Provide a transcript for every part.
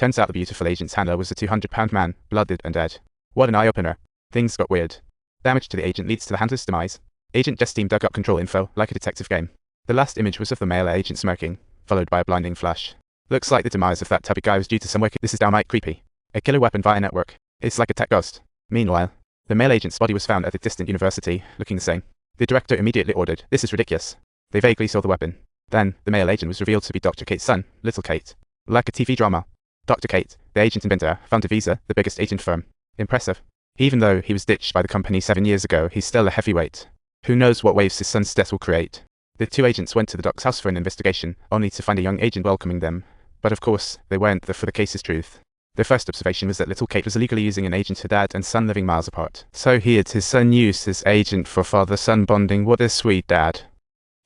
Turns out the beautiful agent's handler was a 200-pound man, blooded and dead. What an eye-opener. Things got weird. Damage to the agent leads to the handler's demise. Agent Justine dug up control info, like a detective game. The last image was of the male agent smirking, followed by a blinding flash. Looks like the demise of that tubby guy was due to some wicked. This is downright creepy. A killer weapon via network. It's like a tech ghost. Meanwhile, the male agent's body was found at a distant university, looking the same. The director immediately ordered, "This is ridiculous." They vaguely saw the weapon. Then, the male agent was revealed to be Dr. Kate's son, Little Kate. Like a TV drama. Dr. Kate, the agent inventor, founded Visa, the biggest agent firm. Impressive. Even though he was ditched by the company 7 years ago, he's still a heavyweight. Who knows what waves his son's death will create. The two agents went to the doc's house for an investigation, only to find a young agent welcoming them. But of course, they weren't there for the case's truth. Their first observation was that Little Kate was illegally using an agent her dad and son living miles apart. So he had his son use his agent for father-son bonding. What a sweet dad.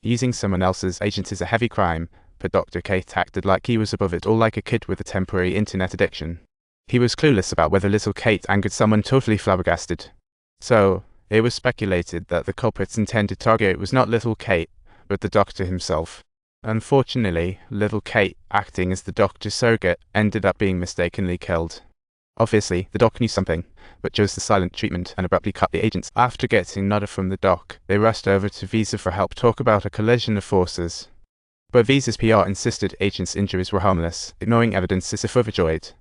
Using someone else's agent is a heavy crime, but Dr. Kate acted like he was above it all, like a kid with a temporary internet addiction. He was clueless about whether Little Kate angered someone, totally flabbergasted. So, it was speculated that the culprit's intended target was not Little Kate, but the doctor himself. Unfortunately, Little Kate, acting as the doctor's surrogate, ended up being mistakenly killed. Obviously, the doc knew something, but chose the silent treatment and abruptly cut the agents. After getting nada from the doc, they rushed over to Visa for help talk about a collision of forces. But Visa's PR insisted agents' injuries were harmless, ignoring evidence as if overjoyed.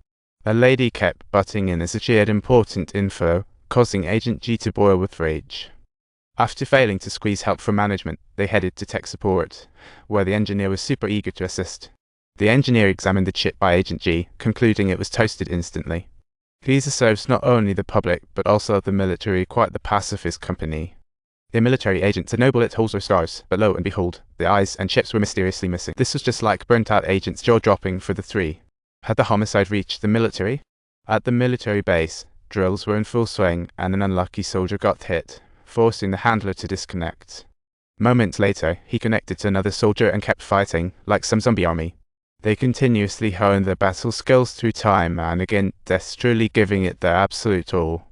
A lady kept butting in as if she had important info, causing Agent G to boil with rage. After failing to squeeze help from management, they headed to tech support, where the engineer was super eager to assist. The engineer examined the chip by Agent G, concluding it was toasted instantly. Visa serves not only the public, but also the military, quite the pacifist company. The military agents had no bullet holes or scars, but lo and behold, the eyes and chips were mysteriously missing. This was just like burnt-out agents' jaw-dropping for the three. Had the homicide reached the military? At the military base, drills were in full swing, and an unlucky soldier got hit, forcing the handler to disconnect. Moments later, he connected to another soldier and kept fighting, like some zombie army. They continuously honed their battle skills through time, and again, death's truly giving it their absolute all.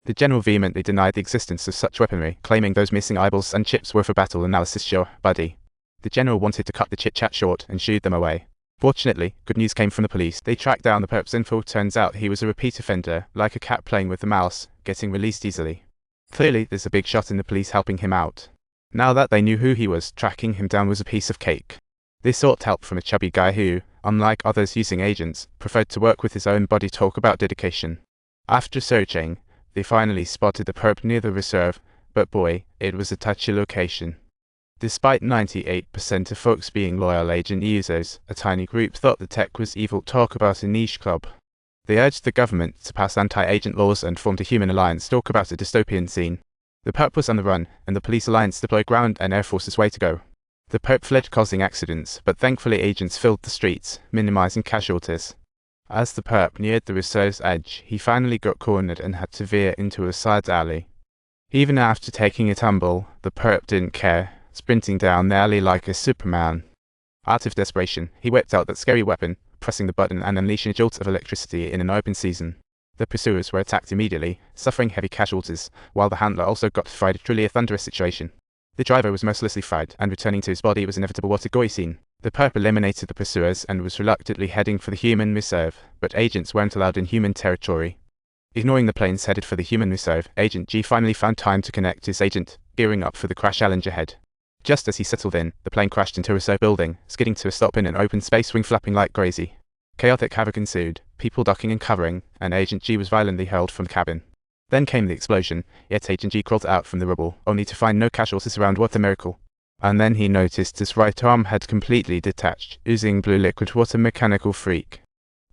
The general vehemently denied the existence of such weaponry, claiming those missing eyeballs and chips were for battle analysis. Your buddy. The general wanted to cut the chit-chat short and shooed them away. Fortunately, good news came from the police. They tracked down the perp's info. Turns out he was a repeat offender, like a cat playing with the mouse, getting released easily. Clearly, there's a big shot in the police helping him out. Now that they knew who he was, tracking him down was a piece of cake. They sought help from a chubby guy who, unlike others using agents, preferred to work with his own body. Talk about dedication. After searching, they finally spotted the perp near the reserve, but boy, it was a touchy location. Despite 98% of folks being loyal agent users, a tiny group thought the tech was evil. Talk about a niche club. They urged the government to pass anti-agent laws and formed a human alliance. Talk about a dystopian scene. The perp was on the run, and the police alliance deployed ground and air forces. Way to go. The perp fled, causing accidents, but thankfully agents filled the streets, minimizing casualties. As the perp neared the reserve's edge, he finally got cornered and had to veer into a side alley. Even after taking a tumble, the perp didn't care, sprinting down the alley like a Superman. Out of desperation, he whipped out that scary weapon, pressing the button and unleashing a jolt of electricity in an open season. The pursuers were attacked immediately, suffering heavy casualties, while the handler also got fried. Truly a thunderous situation. The driver was mercilessly fried, and returning to his body was inevitable. What a gory scene. The perp eliminated the pursuers and was reluctantly heading for the human reserve, but agents weren't allowed in human territory. Ignoring the planes headed for the human reserve, Agent G finally found time to connect his agent, gearing up for the crash challenge ahead. Just as he settled in, the plane crashed into a reserve building, skidding to a stop in an open space, wing flapping like crazy. Chaotic havoc ensued, people ducking and covering, and Agent G was violently hurled from the cabin. Then came the explosion, yet Agent G crawled out from the rubble, only to find no casualties around. What a miracle. And then he noticed his right arm had completely detached, oozing blue liquid. What a mechanical freak.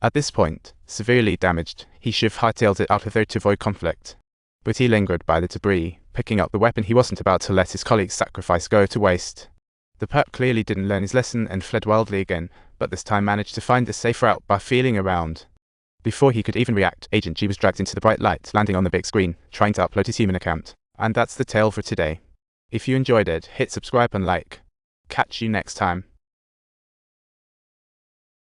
At this point, severely damaged, he should have hightailed it out of there to avoid conflict. But he lingered by the debris, picking up the weapon. He wasn't about to let his colleague's sacrifice go to waste. The perp clearly didn't learn his lesson and fled wildly again, but this time managed to find a safe route by feeling around. Before he could even react, Agent G was dragged into the bright light, landing on the big screen, trying to upload his human account. And that's the tale for today. If you enjoyed it, hit subscribe and like. Catch you next time.